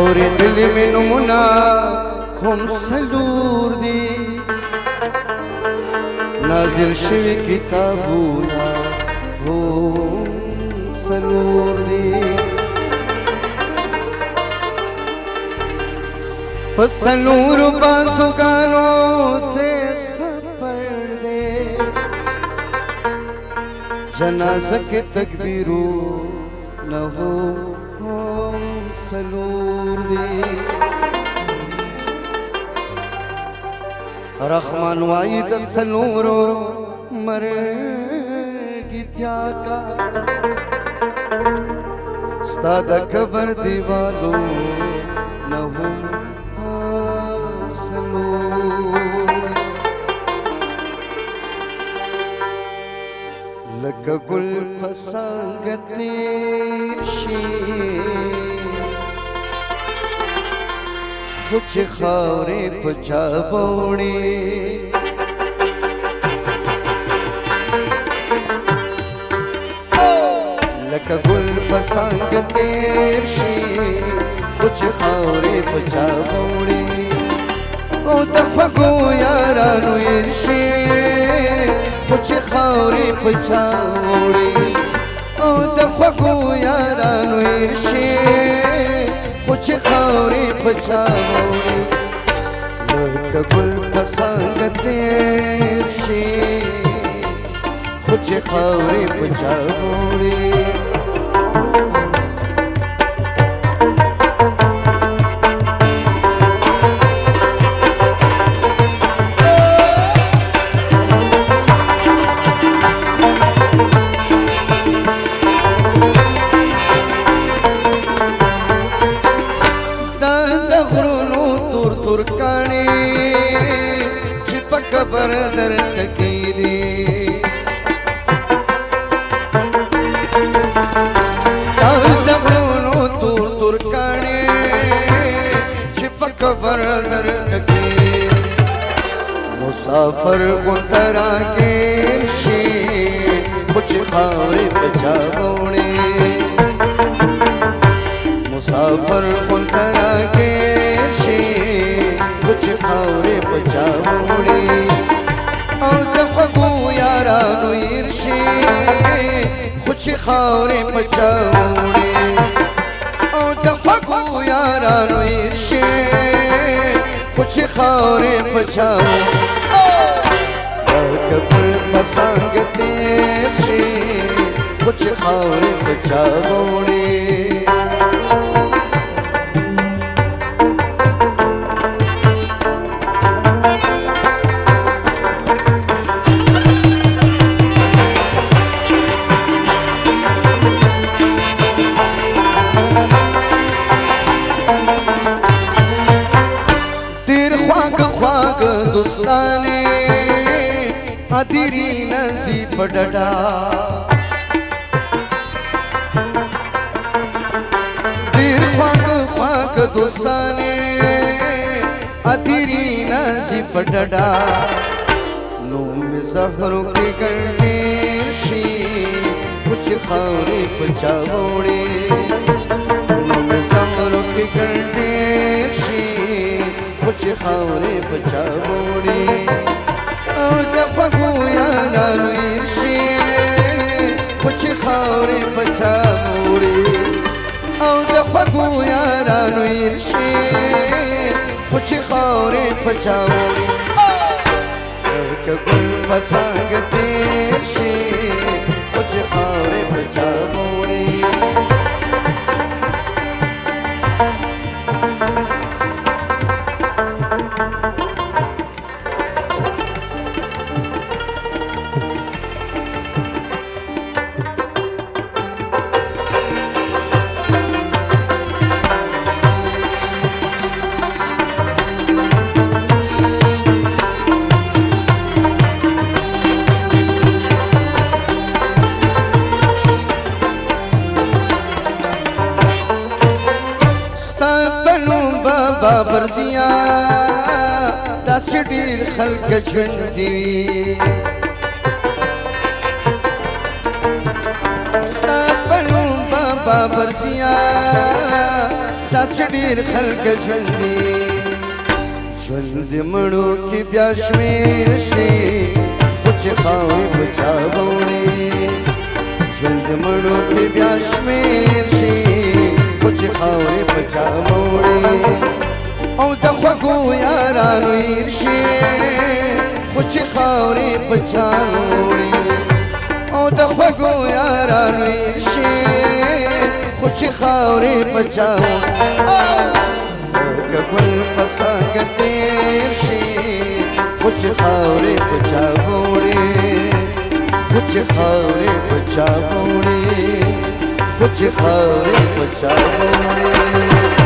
और दिल में नमूना हम सलूर दी नाजिल शिव किताबूना हो सलूर दी फसलूर बासुगानो ते सफर दे जनाजा के तकबीरू न हो सलूर दे रहमान वाइद सलूरो मर गित्या का स्ताद कबर दीवालो न हो सलूर लग गुल पसंगते कुछ खारे पचावोड़े लग गुल पसंगते कुछ खारे पचावोड़े ओ दफगो यारा नु इर्शे कुछ खारे पचावोड़े ओ दफगो यारा नु इर्शे कुछ खारे पचावोड़े लग गुल पसंगते कुछ खारे पचावोड़े कबर दर तकीरे दूर दूर काने छिप कबर दर तकीरे मुसाफर गुंतरा के शी कुछ खारे पचावोड़े मुसाफर गुंतरा के शी कुछ खारे पचावोड़े यारा नु इर्शे कुछ खारे पचावोड़े ओ दफगो यारा नु इर्शे कुछ खारे पचावोड़े पसंगते कुछ खारे पचावोड़े दोस्ताने अधीरी नजी पड़ड़ा देर ख्वाक ख्वाक दोस्ताने अधीरी नजी पड़ड़ा नूम जहरों के करने शी कुछ खारे पचावोड़े नूम जहरों के करने शी कुछ खारे पचावोड़े और दफगो यारा नु इर्शे कुछ खारे पचावोड़े और दफगो यारा नु इर्शे कुछ खारे पचावोड़े गुल पसंगते कुछ खारे पचावोड़े बरसिया दस ढेर खल्क दी बाबा बरसिया داسې ډېر خلک ژوند دي ژوند د مړو کې بیا شمېر شي خو چې خاورې په چا به وړي ژوند د مړو کې بیا شمېر شي خو چې خاورې په چا به وړي او د خوږو یارانو هېر شي خو چې خاورې په چا وړي او د خوږو یارانو هېر شي خو چې خاورې په چا لکه ګل په څانګه تېر شي خو چې خاورې په چا وړي خو چې خاورې په چا وړي خو چې خاورې په چا وړي